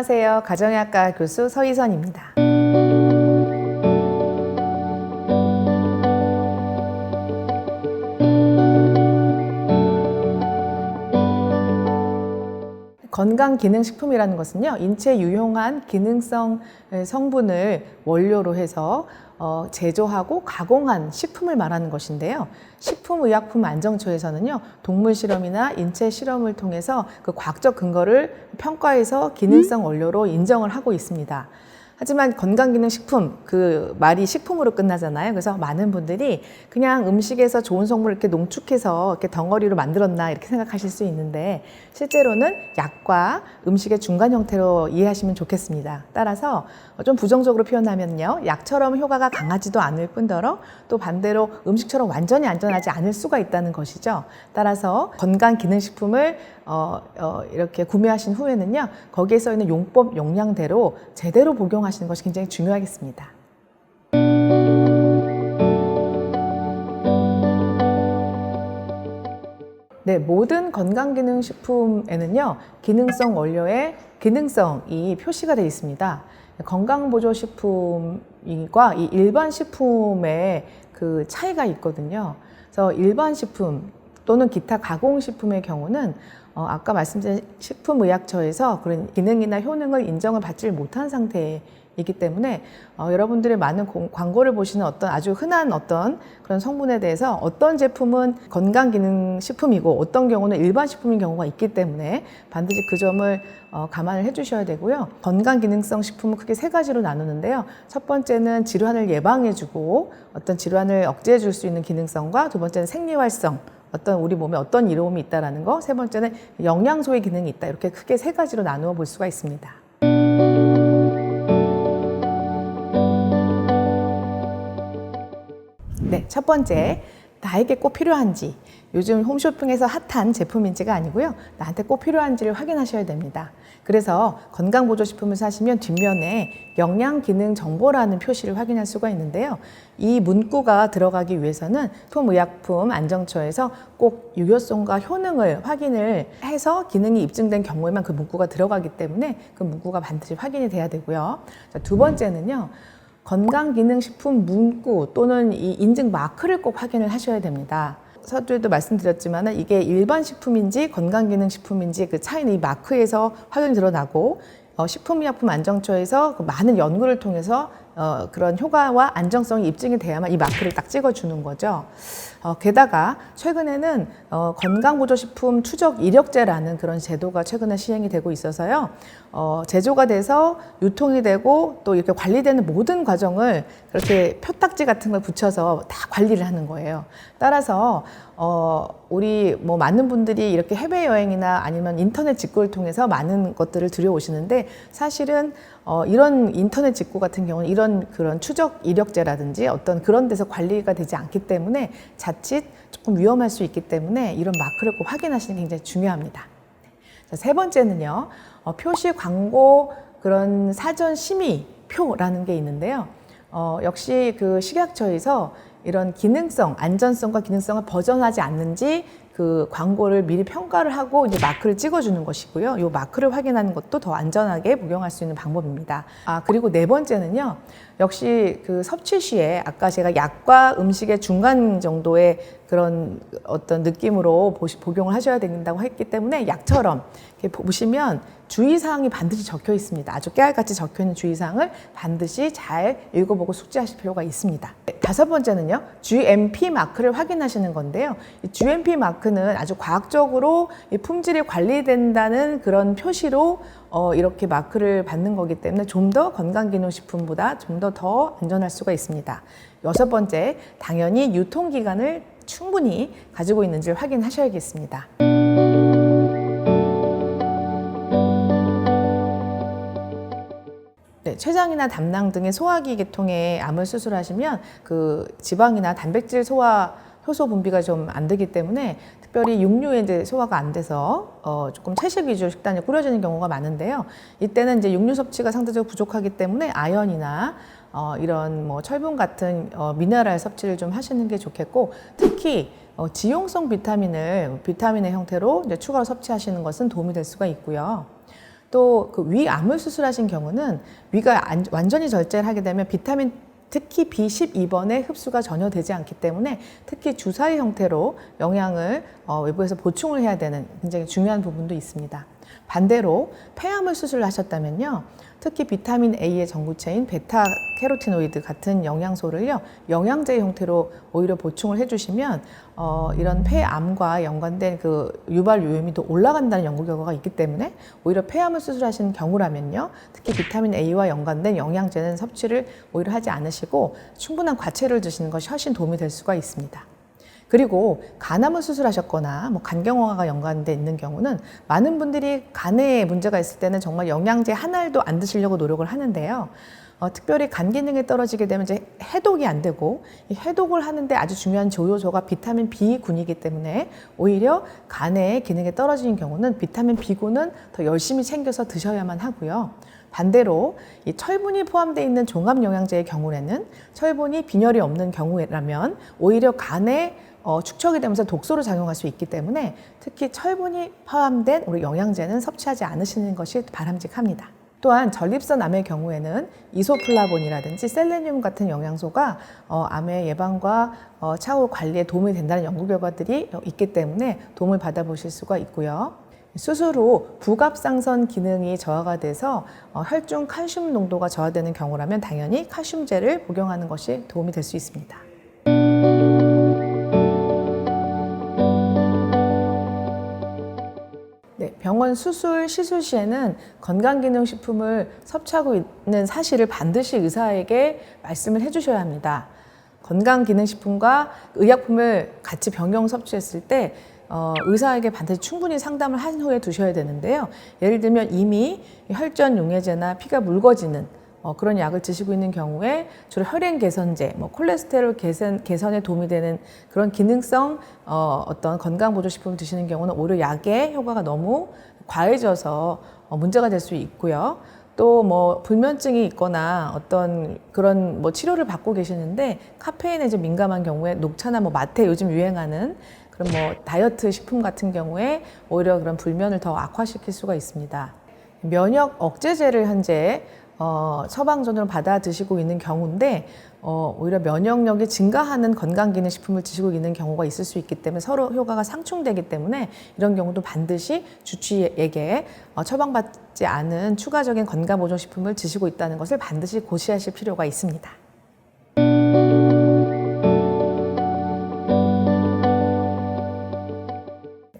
안녕하세요. 가정의학과 교수 서희선입니다. 건강기능식품이라는 것은요, 인체에 유용한 기능성 성분을 원료로 해서 제조하고 가공한 식품을 말하는 것인데요. 식품의약품안정처에서는요, 동물 실험이나 인체 실험을 통해서 그 과학적 근거를 평가해서 기능성 원료로 인정을 하고 있습니다. 하지만 건강기능식품, 그 말이 식품으로 끝나잖아요. 그래서 많은 분들이 그냥 음식에서 좋은 성분을 이렇게 농축해서 이렇게 덩어리로 만들었나 이렇게 생각하실 수 있는데, 실제로는 약과 음식의 중간 형태로 이해하시면 좋겠습니다. 따라서 좀 부정적으로 표현하면요, 약처럼 효과가 강하지도 않을 뿐더러 또 반대로 음식처럼 완전히 안전하지 않을 수가 있다는 것이죠. 따라서 건강기능식품을 이렇게 구매하신 후에는요, 거기에 써 있는 용법 용량대로 제대로 복용하시는 것이 굉장히 중요하겠습니다. 네, 모든 건강기능식품에는요, 기능성 원료의 기능성이 표시가 되어 있습니다. 건강보조식품과 이 일반 식품의 그 차이가 있거든요. 그래서 일반 식품 또는 기타 가공식품의 경우는 아까 말씀드린 식품의약처에서 그런 기능이나 효능을 인정을 받지 못한 상태이기 때문에 여러분들의 많은 광고를 보시는 어떤 아주 흔한 어떤 그런 성분에 대해서 어떤 제품은 건강기능식품이고 어떤 경우는 일반 식품인 경우가 있기 때문에 반드시 그 점을 감안을 해주셔야 되고요. 건강기능성 식품은 크게 세 가지로 나누는데요. 첫 번째는 질환을 예방해주고 어떤 질환을 억제해줄 수 있는 기능성과, 두 번째는 생리활성, 어떤 우리 몸에 어떤 이로움이 있다는 거, 세 번째는 영양소의 기능이 있다. 이렇게 크게 세 가지로 나누어 볼 수가 있습니다. 네, 첫 번째, 나에게 꼭 필요한지, 요즘 홈쇼핑에서 핫한 제품인지가 아니고요, 나한테 꼭 필요한지를 확인하셔야 됩니다. 그래서 건강보조식품을 사시면 뒷면에 영양기능정보라는 표시를 확인할 수가 있는데요. 이 문구가 들어가기 위해서는 식품의약품안정처에서 꼭 유효성과 효능을 확인을 해서 기능이 입증된 경우에만 그 문구가 들어가기 때문에 그 문구가 반드시 확인이 돼야 되고요. 자, 두 번째는요, 건강기능식품 문구 또는 이 인증 마크를 꼭 확인을 하셔야 됩니다. 서두에도 말씀드렸지만 이게 일반 식품인지 건강기능식품인지 그 차이는 이 마크에서 확연히 드러나고, 식품의약품안정처에서 그 많은 연구를 통해서 그런 효과와 안정성이 입증이 돼야만 이 마크를 딱 찍어주는 거죠. 게다가 최근에는 건강보조식품 추적 이력제라는 그런 제도가 최근에 시행이 되고 있어서요. 제조가 돼서 유통이 되고 또 이렇게 관리되는 모든 과정을 그렇게 표딱지 같은 걸 붙여서 다 관리를 하는 거예요. 따라서 우리 뭐 많은 분들이 이렇게 해외여행이나 아니면 인터넷 직구를 통해서 많은 것들을 들여오시는데, 사실은 이런 인터넷 직구 같은 경우는 이런 그런 추적 이력제라든지 어떤 그런 데서 관리가 되지 않기 때문에 자칫 조금 위험할 수 있기 때문에 이런 마크를 꼭 확인하시는 게 굉장히 중요합니다. 자, 세 번째는요, 표시 광고 그런 사전 심의표라는 게 있는데요. 역시 그 식약처에서 이런 기능성, 안전성과 기능성을 벗어나지 않는지 그 광고를 미리 평가를 하고 이제 마크를 찍어주는 것이고요. 이 마크를 확인하는 것도 더 안전하게 복용할 수 있는 방법입니다. 그리고 네 번째는요, 역시 그 섭취 시에 아까 제가 약과 음식의 중간 정도의 그런 어떤 느낌으로 복용을 하셔야 된다고 했기 때문에 약처럼 이렇게 보시면 주의사항이 반드시 적혀 있습니다. 아주 깨알같이 적혀 있는 주의사항을 반드시 잘 읽어보고 숙지하실 필요가 있습니다. 다섯 번째는요, GMP 마크를 확인하시는 건데요. 이 GMP 마크는 아주 과학적으로 이 품질이 관리된다는 그런 표시로 이렇게 마크를 받는 거기 때문에 좀 더 건강기능식품보다 좀 더 안전할 수가 있습니다. 여섯 번째, 당연히 유통기간을 충분히 가지고 있는지를 확인하셔야겠습니다. 네, 췌장이나 담낭 등의 소화기 계통에 암을 수술하시면 그 지방이나 단백질 소화 효소 분비가 좀 안 되기 때문에 특별히 육류에 이제 소화가 안 돼서 조금 채식 위주 식단이 꾸려지는 경우가 많은데요. 이때는 이제 육류 섭취가 상대적으로 부족하기 때문에 아연이나 이런 뭐 철분 같은 미네랄 섭취를 좀 하시는 게 좋겠고, 특히 지용성 비타민을 비타민의 형태로 이제 추가로 섭취하시는 것은 도움이 될 수가 있고요. 또 그 위암을 수술하신 경우는 위가 완전히 절제를 하게 되면 비타민 특히 B12번의 흡수가 전혀 되지 않기 때문에 특히 주사의 형태로 영양을 외부에서 보충을 해야 되는 굉장히 중요한 부분도 있습니다. 반대로 폐암을 수술하셨다면요. 특히 비타민 A의 전구체인 베타캐로티노이드 같은 영양소를요. 영양제 형태로 오히려 보충을 해주시면 이런 폐암과 연관된 그 유발 요염이 더 올라간다는 연구 결과가 있기 때문에 오히려 폐암을 수술하신 경우라면요. 특히 비타민 A와 연관된 영양제는 섭취를 오히려 하지 않으시고 충분한 과채를 드시는 것이 훨씬 도움이 될 수가 있습니다. 그리고 간암을 수술하셨거나 뭐 간경화가 연관돼 있는 경우는 많은 분들이 간에 문제가 있을 때는 정말 영양제 한 알도 안 드시려고 노력을 하는데요. 특별히 간 기능이 떨어지게 되면 이제 해독이 안 되고 이 해독을 하는데 아주 중요한 조효소가 비타민 B군이기 때문에 오히려 간의 기능이 떨어지는 경우는 비타민 B군은 더 열심히 챙겨서 드셔야만 하고요. 반대로 이 철분이 포함되어 있는 종합영양제의 경우에는 철분이 빈혈이 없는 경우라면 오히려 간에 축적이 되면서 독소로 작용할 수 있기 때문에 특히 철분이 포함된 우리 영양제는 섭취하지 않으시는 것이 바람직합니다. 또한 전립선 암의 경우에는 이소플라본이라든지 셀레늄 같은 영양소가 암의 예방과 차후 관리에 도움이 된다는 연구 결과들이 있기 때문에 도움을 받아보실 수가 있고요. 수술 후 부갑상선 기능이 저하가 돼서 혈중 칼슘 농도가 저하되는 경우라면 당연히 칼슘제를 복용하는 것이 도움이 될 수 있습니다. 네, 병원 수술, 시술 시에는 건강기능식품을 섭취하고 있는 사실을 반드시 의사에게 말씀을 해주셔야 합니다. 건강기능식품과 의약품을 같이 병용 섭취했을 때 의사에게 반드시 충분히 상담을 한 후에 두셔야 되는데요. 예를 들면 이미 혈전 용해제나 피가 묽어지는 그런 약을 드시고 있는 경우에 주로 혈행 개선제, 콜레스테롤 개선에 도움이 되는 그런 기능성 어떤 건강보조식품을 드시는 경우는 오히려 약의 효과가 너무 과해져서 문제가 될 수 있고요. 또 불면증이 있거나 어떤 그런 치료를 받고 계시는데 카페인에 좀 민감한 경우에 녹차나 마테 요즘 유행하는 그런 다이어트 식품 같은 경우에 오히려 그런 불면을 더 악화시킬 수가 있습니다. 면역 억제제를 현재 처방전으로 받아 드시고 있는 경우인데 오히려 면역력이 증가하는 건강기능식품을 드시고 있는 경우가 있을 수 있기 때문에 서로 효과가 상충되기 때문에 이런 경우도 반드시 주치의에게 처방받지 않은 추가적인 건강보조식품을 드시고 있다는 것을 반드시 고시하실 필요가 있습니다.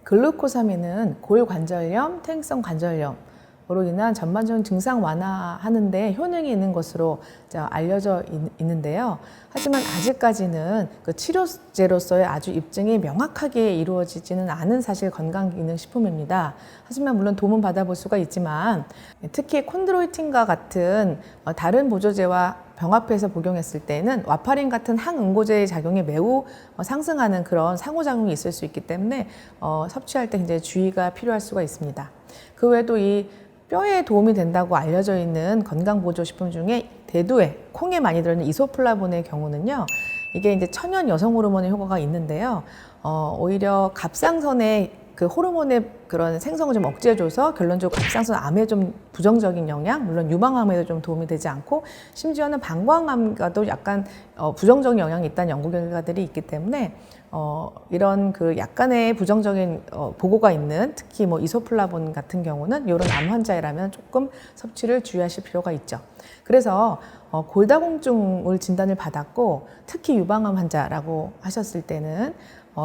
글루코사민은 골관절염, 퇴행성 관절염으로 인한 전반적인 증상 완화하는 데 효능이 있는 것으로 알려져 있는데요. 하지만 아직까지는 그 치료제로서의 아주 입증이 명확하게 이루어지지는 않은 사실 건강기능식품입니다. 하지만 물론 도움은 받아볼 수가 있지만 특히 콘드로이틴과 같은 다른 보조제와 병합해서 복용했을 때는 와파린 같은 항응고제의 작용이 매우 상승하는 그런 상호작용이 있을 수 있기 때문에 섭취할 때 굉장히 주의가 필요할 수가 있습니다. 그 외에도 이 뼈에 도움이 된다고 알려져 있는 건강보조식품 중에 대두에, 콩에 많이 들어있는 이소플라본의 경우는요, 이게 이제 천연 여성 호르몬의 효과가 있는데요, 오히려 갑상선의 그 호르몬의 그런 생성을 좀 억제해줘서 결론적으로 갑상선 암에 좀 부정적인 영향, 물론 유방암에도 좀 도움이 되지 않고 심지어는 방광암과도 약간 부정적인 영향이 있다는 연구 결과들이 있기 때문에 이런 그 약간의 부정적인 보고가 있는 특히 이소플라본 같은 경우는 이런 암 환자라면 조금 섭취를 주의하실 필요가 있죠. 그래서 골다공증을 진단을 받았고 특히 유방암 환자라고 하셨을 때는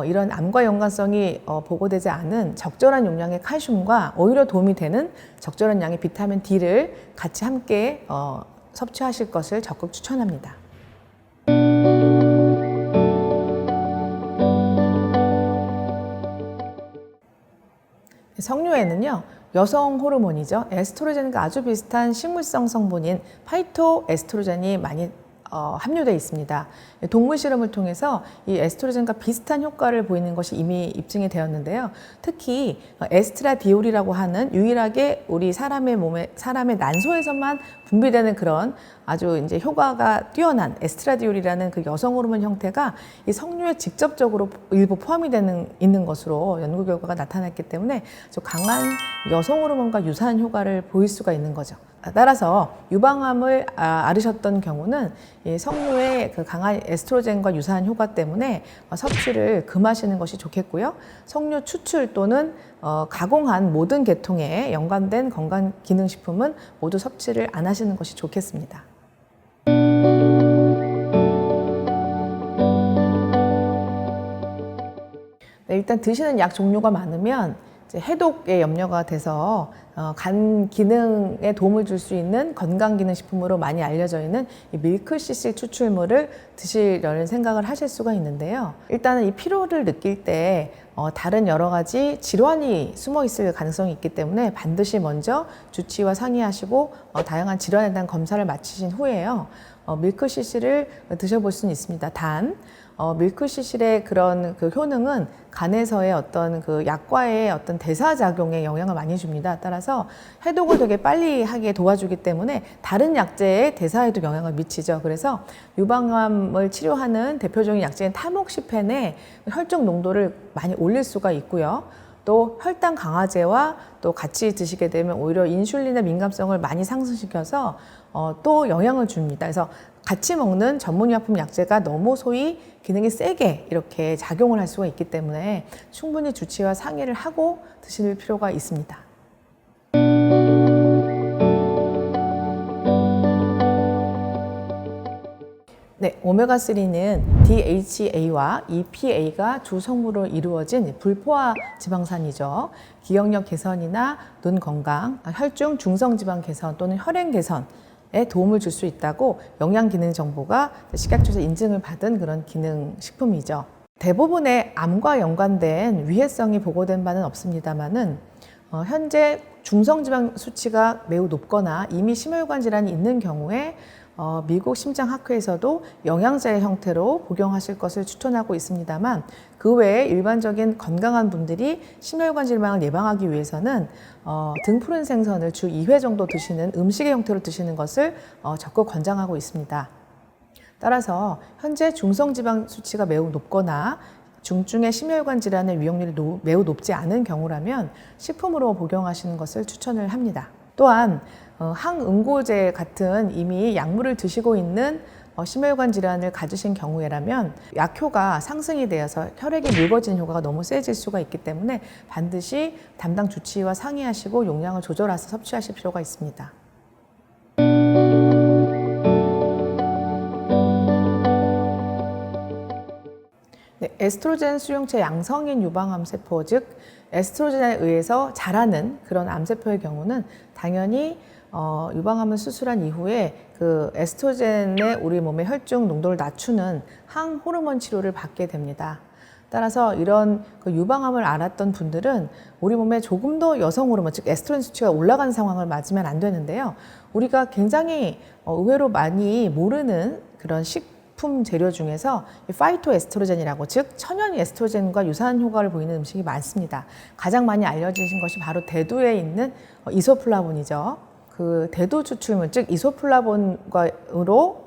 이런 암과 연관성이 보고되지 않은 적절한 용량의 칼슘과 오히려 도움이 되는 적절한 양의 비타민 D를 같이 함께 섭취하실 것을 적극 추천합니다. 석류에는요, 여성 호르몬이죠. 에스트로겐과 아주 비슷한 식물성 성분인 파이토 에스트로겐이 많이 함유되어 있습니다. 동물 실험을 통해서 이 에스트로겐과 비슷한 효과를 보이는 것이 이미 입증이 되었는데요. 특히 에스트라디올이라고 하는 유일하게 우리 사람의 난소에서만 분비되는 그런 아주 이제 효과가 뛰어난 에스트라디올이라는 그 여성 호르몬 형태가 이 석류에 직접적으로 일부 포함이 있는 것으로 연구 결과가 나타났기 때문에 아주 강한 여성 호르몬과 유사한 효과를 보일 수가 있는 거죠. 따라서 유방암을 앓으셨던 경우는 이 석류의 그 강한 에스트로겐과 유사한 효과 때문에 섭취를 금하시는 것이 좋겠고요. 석류 추출 또는 가공한 모든 계통에 연관된 건강기능식품은 모두 섭취를 안 하시는 것이 좋겠습니다. 네, 일단 드시는 약 종류가 많으면 이제 해독에 염려가 돼서 간 기능에 도움을 줄 수 있는 건강기능식품으로 많이 알려져 있는 이 밀크시슬 추출물을 드시려는 생각을 하실 수가 있는데요. 일단은 이 피로를 느낄 때 다른 여러 가지 질환이 숨어 있을 가능성이 있기 때문에 반드시 먼저 주치의와 상의하시고 다양한 질환에 대한 검사를 마치신 후에요. 밀크시슬을 드셔볼 수는 있습니다. 단 밀크시슬의 그런 그 효능은 간에서의 어떤 그 약과의 어떤 대사작용에 영향을 많이 줍니다. 따라서 해독을 되게 빨리 하게 도와주기 때문에 다른 약제의 대사에도 영향을 미치죠. 그래서 유방암을 치료하는 대표적인 약제인 타목시펜의 혈중 농도를 많이 올릴 수가 있고요. 또 혈당 강화제와 또 같이 드시게 되면 오히려 인슐린의 민감성을 많이 상승시켜서 또 영향을 줍니다. 그래서 같이 먹는 전문의약품 약제가 너무 소위 기능이 세게 이렇게 작용을 할 수가 있기 때문에 충분히 주치의와 상의를 하고 드실 필요가 있습니다. 네, 오메가3는 DHA와 EPA가 두 성분으로 이루어진 불포화 지방산이죠. 기억력 개선이나 눈 건강, 혈중 중성지방 개선 또는 혈행 개선에 도움을 줄 수 있다고 영양기능정보가 식약처에서 인증을 받은 그런 기능식품이죠. 대부분의 암과 연관된 위해성이 보고된 바는 없습니다만은 현재 중성지방 수치가 매우 높거나 이미 심혈관 질환이 있는 경우에 미국 심장학회에서도 영양제의 형태로 복용하실 것을 추천하고 있습니다만 그 외에 일반적인 건강한 분들이 심혈관 질환을 예방하기 위해서는 등푸른 생선을 주 2회 정도 드시는 음식의 형태로 드시는 것을 적극 권장하고 있습니다. 따라서 현재 중성지방 수치가 매우 높거나 중증의 심혈관 질환의 위험률이 매우 높지 않은 경우라면 식품으로 복용하시는 것을 추천을 합니다. 또한 항응고제 같은 이미 약물을 드시고 있는 심혈관 질환을 가지신 경우에라면 약효가 상승이 되어서 혈액이 묽어지는 효과가 너무 세질 수가 있기 때문에 반드시 담당 주치의와 상의하시고 용량을 조절해서 섭취하실 필요가 있습니다. 네, 에스트로겐 수용체 양성인 유방암 세포, 즉 에스트로겐에 의해서 자라는 그런 암세포의 경우는 당연히 유방암을 수술한 이후에 그 에스트로겐의 우리 몸의 혈중 농도를 낮추는 항호르몬 치료를 받게 됩니다. 따라서 이런 그 유방암을 앓았던 분들은 우리 몸에 조금 더 여성 호르몬, 즉 에스트로겐 수치가 올라간 상황을 맞으면 안 되는데요. 우리가 굉장히 의외로 많이 모르는 그런 식품 재료 중에서 파이토 에스트로겐이라고, 즉 천연 에스트로겐과 유사한 효과를 보이는 음식이 많습니다. 가장 많이 알려지신 것이 바로 대두에 있는 이소플라본이죠. 그 대두 추출물, 즉 이소플라본으로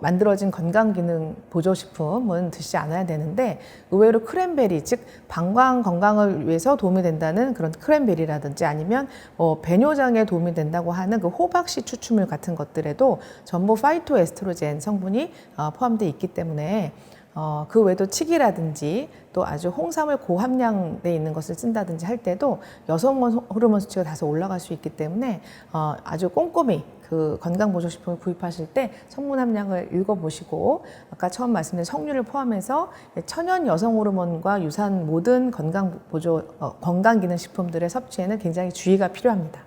만들어진 건강기능 보조식품은 드시지 않아야 되는데 의외로 크랜베리, 즉 방광 건강을 위해서 도움이 된다는 그런 크랜베리라든지 아니면 배뇨장에 도움이 된다고 하는 그 호박씨 추출물 같은 것들에도 전부 파이토에스트로겐 성분이 포함되어 있기 때문에 그 외에도 칡이라든지 또 아주 홍삼을 고함량돼 있는 것을 쓴다든지 할 때도 여성 호르몬 수치가 다소 올라갈 수 있기 때문에 아주 꼼꼼히 그 건강보조식품을 구입하실 때 성분 함량을 읽어보시고 아까 처음 말씀드린 석류를 포함해서 천연 여성 호르몬과 유사한 모든 건강기능식품들의 섭취에는 굉장히 주의가 필요합니다.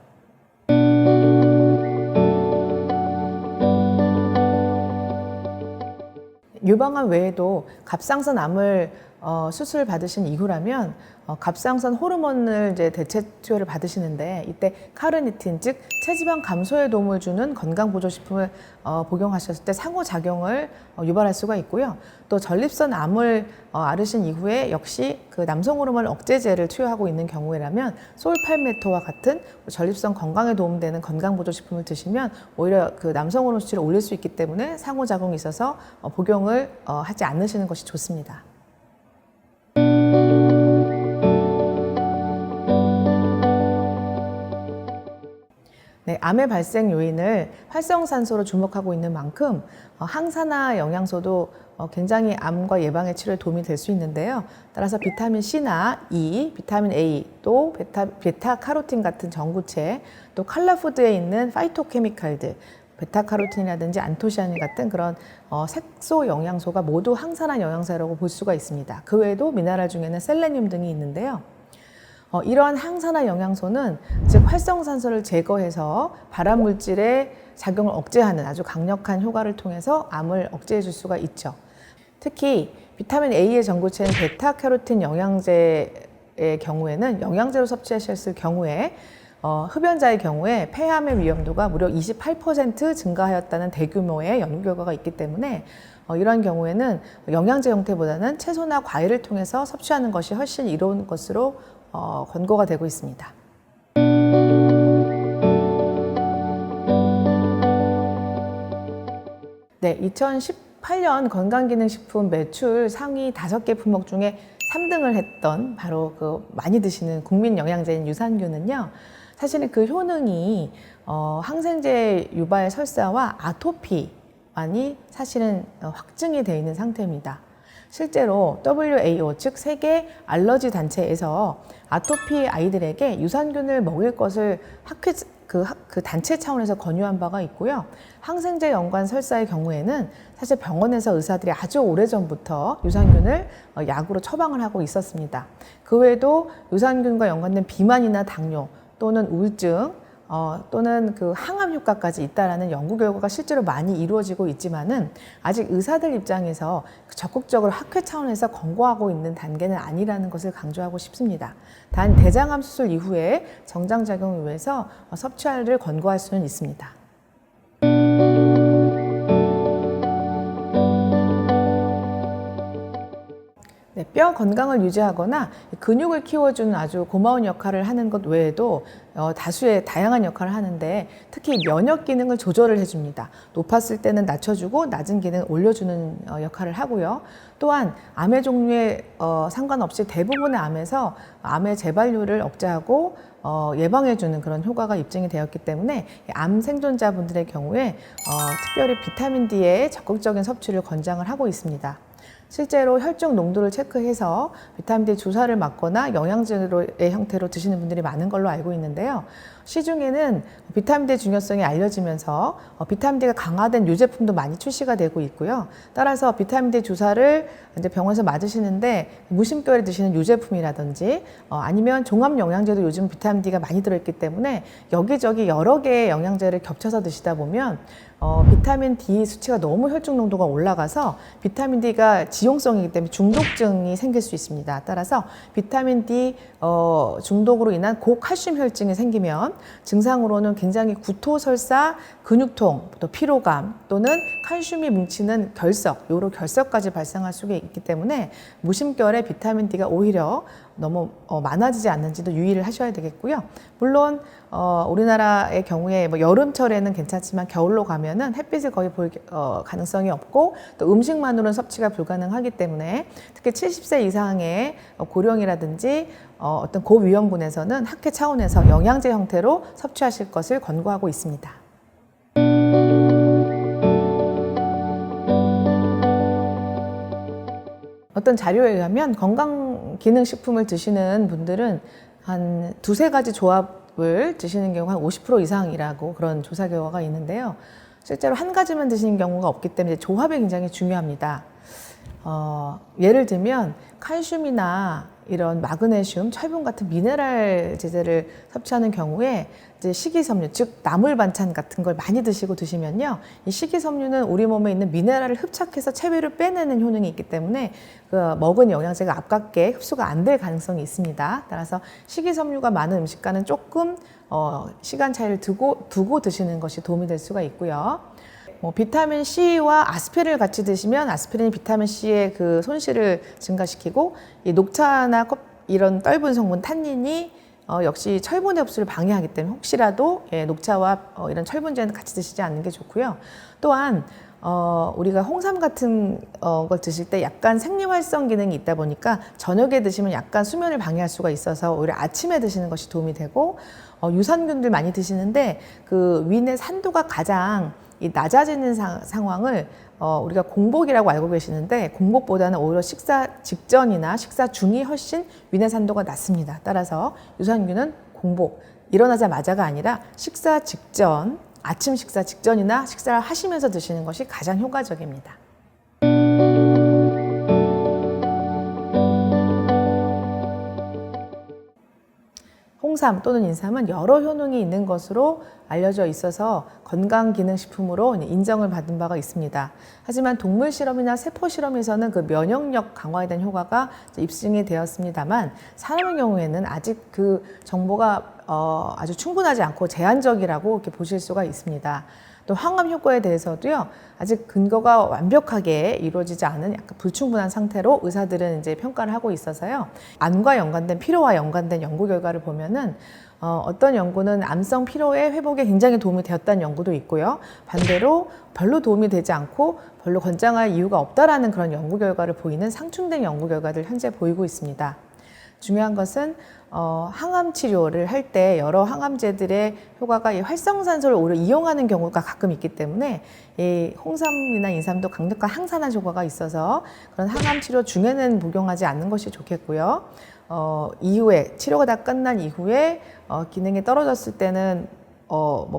유방암 외에도 갑상선 암을 수술 받으신 이후라면 갑상선 호르몬을 이제 대체 투여를 받으시는데 이때 카르니틴 즉 체지방 감소에 도움을 주는 건강보조식품을 복용하셨을 때 상호작용을 유발할 수가 있고요. 또 전립선 암을 앓으신 이후에 역시 그 남성 호르몬 억제제를 투여하고 있는 경우라면 솔팔메토와 같은 전립선 건강에 도움되는 건강보조식품을 드시면 오히려 그 남성 호르몬 수치를 올릴 수 있기 때문에 상호작용이 있어서 복용을 하지 않으시는 것이 좋습니다. 네, 암의 발생 요인을 활성산소로 주목하고 있는 만큼 항산화 영양소도 굉장히 암과 예방의 치료에 도움이 될 수 있는데요. 따라서 비타민 C나 E, 비타민 A, 또 베타카로틴 같은 전구체, 또 칼라푸드에 있는 파이토케미칼들, 베타카로틴이라든지 안토시아닌 같은 그런 색소 영양소가 모두 항산화 영양소라고 볼 수가 있습니다. 그 외에도 미네랄 중에는 셀레늄 등이 있는데요. 이러한 항산화 영양소는 즉 활성산소를 제거해서 발암물질의 작용을 억제하는 아주 강력한 효과를 통해서 암을 억제해 줄 수가 있죠. 특히 비타민 A의 전구체인 베타캐로틴 영양제의 경우에는 영양제로 섭취하셨을 경우에 흡연자의 경우에 폐암의 위험도가 무려 28% 증가하였다는 대규모의 연구 결과가 있기 때문에 이러한 경우에는 영양제 형태보다는 채소나 과일을 통해서 섭취하는 것이 훨씬 이로운 것으로 권고가 되고 있습니다. 네, 2018년 건강기능식품 매출 상위 5개 품목 중에 3등을 했던 바로 그 많이 드시는 국민 영양제인 유산균은요. 사실은 그 효능이 항생제 유발 설사와 아토피만이 사실은 확증이 되어 있는 상태입니다. 실제로 WAO 즉 세계 알러지 단체에서 아토피 아이들에게 유산균을 먹일 것을 그 단체 차원에서 권유한 바가 있고요. 항생제 연관 설사의 경우에는 사실 병원에서 의사들이 아주 오래전부터 유산균을 약으로 처방을 하고 있었습니다. 그 외에도 유산균과 연관된 비만이나 당뇨 또는 우울증 또는 그 항암 효과까지 있다라는 연구 결과가 실제로 많이 이루어지고 있지만은 아직 의사들 입장에서 적극적으로 학회 차원에서 권고하고 있는 단계는 아니라는 것을 강조하고 싶습니다. 단 대장암 수술 이후에 정장작용을 위해서 섭취를 권고할 수는 있습니다. 네, 뼈 건강을 유지하거나 근육을 키워주는 아주 고마운 역할을 하는 것 외에도 다수의 다양한 역할을 하는데 특히 면역 기능을 조절을 해줍니다. 높았을 때는 낮춰주고 낮은 기능을 올려주는 역할을 하고요. 또한 암의 종류에 상관없이 대부분의 암에서 암의 재발률을 억제하고 예방해주는 그런 효과가 입증이 되었기 때문에 암 생존자분들의 경우에 특별히 비타민 D의 적극적인 섭취를 권장을 하고 있습니다. 실제로 혈중 농도를 체크해서 비타민 D 주사를 맞거나 영양제의 형태로 드시는 분들이 많은 걸로 알고 있는데요. 시중에는 비타민 D 중요성이 알려지면서 비타민 D가 강화된 유제품도 많이 출시가 되고 있고요. 따라서 비타민 D 주사를 이제 병원에서 맞으시는데 무심결에 드시는 유제품이라든지 아니면 종합 영양제도 요즘 비타민 D가 많이 들어있기 때문에 여기저기 여러 개의 영양제를 겹쳐서 드시다 보면 비타민 D 수치가 너무 혈중 농도가 올라가서 비타민 D가 지용성이기 때문에 중독증이 생길 수 있습니다. 따라서 비타민 D 중독으로 인한 고칼슘 혈증이 생기면 증상으로는 굉장히 구토설사, 근육통, 또 피로감 또는 칼슘이 뭉치는 결석, 요로 결석까지 발생할 수 있기 때문에 무심결에 비타민 D가 오히려 너무 많아지지 않는지도 유의를 하셔야 되겠고요. 물론 우리나라의 경우에 뭐 여름철에는 괜찮지만 겨울로 가면은 햇빛을 거의 볼 가능성이 없고 또 음식만으로는 섭취가 불가능하기 때문에 특히 70세 이상의 고령이라든지 어떤 고위험군에서는 학회 차원에서 영양제 형태로 섭취하실 것을 권고하고 있습니다. 어떤 자료에 의하면 건강기능식품을 드시는 분들은 한 두세 가지 조합을 드시는 경우가 한 50% 이상이라고 그런 조사 결과가 있는데요. 실제로 한 가지만 드시는 경우가 없기 때문에 조합이 굉장히 중요합니다. 예를 들면 칼슘이나 이런 마그네슘, 철분 같은 미네랄 제제를 섭취하는 경우에 이제 식이섬유, 즉 나물 반찬 같은 걸 많이 드시면요, 이 식이섬유는 우리 몸에 있는 미네랄을 흡착해서 체외로 빼내는 효능이 있기 때문에 그 먹은 영양제가 아깝게 흡수가 안 될 가능성이 있습니다. 따라서 식이섬유가 많은 음식과는 조금 시간 차이를 두고 드시는 것이 도움이 될 수가 있고요. 비타민 C와 아스피린을 같이 드시면 아스피린이 비타민 C의 그 손실을 증가시키고, 이 녹차나 이런 떫은 성분 탄닌이 역시 철분의 흡수를 방해하기 때문에 혹시라도 녹차와 이런 철분제는 같이 드시지 않는 게 좋고요. 또한 우리가 홍삼 같은 걸 드실 때 약간 생리활성 기능이 있다 보니까 저녁에 드시면 약간 수면을 방해할 수가 있어서 오히려 아침에 드시는 것이 도움이 되고, 유산균들 많이 드시는데 그 위내 산도가 가장 낮아지는 상황을 우리가 공복이라고 알고 계시는데, 공복보다는 오히려 식사 직전이나 식사 중이 훨씬 위내 산도가 낮습니다. 따라서 유산균은 공복, 일어나자마자가 아니라 식사 직전, 아침 식사 직전이나 식사를 하시면서 드시는 것이 가장 효과적입니다. 홍삼 또는 인삼은 여러 효능이 있는 것으로 알려져 있어서 건강기능식품으로 인정을 받은 바가 있습니다. 하지만 동물 실험이나 세포 실험에서는 그 면역력 강화에 대한 효과가 입증이 되었습니다만, 사람의 경우에는 아직 그 정보가 아주 충분하지 않고 제한적이라고 이렇게 보실 수가 있습니다. 또 항암 효과에 대해서도요, 아직 근거가 완벽하게 이루어지지 않은 약간 불충분한 상태로 의사들은 이제 평가를 하고 있어서요. 암과 연관된, 피로와 연관된 연구 결과를 보면은 어떤 연구는 암성 피로의 회복에 굉장히 도움이 되었다는 연구도 있고요. 반대로 별로 도움이 되지 않고 별로 권장할 이유가 없다라는 그런 연구 결과를 보이는 상충된 연구 결과를 현재 보이고 있습니다. 중요한 것은 항암 치료를 할 때 여러 항암제들의 효과가 이 활성산소를 오히려 이용하는 경우가 가끔 있기 때문에 이 홍삼이나 인삼도 강력한 항산화 효과가 있어서 그런 항암 치료 중에는 복용하지 않는 것이 좋겠고요. 이후에 치료가 다 끝난 이후에 기능이 떨어졌을 때는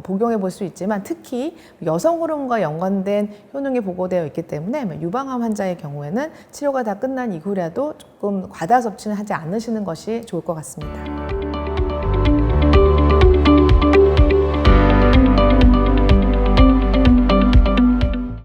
복용해 볼 수 있지만, 특히 여성 호르몬과 연관된 효능이 보고되어 있기 때문에 유방암 환자의 경우에는 치료가 다 끝난 이후라도 조금 과다 섭취는 하지 않으시는 것이 좋을 것 같습니다.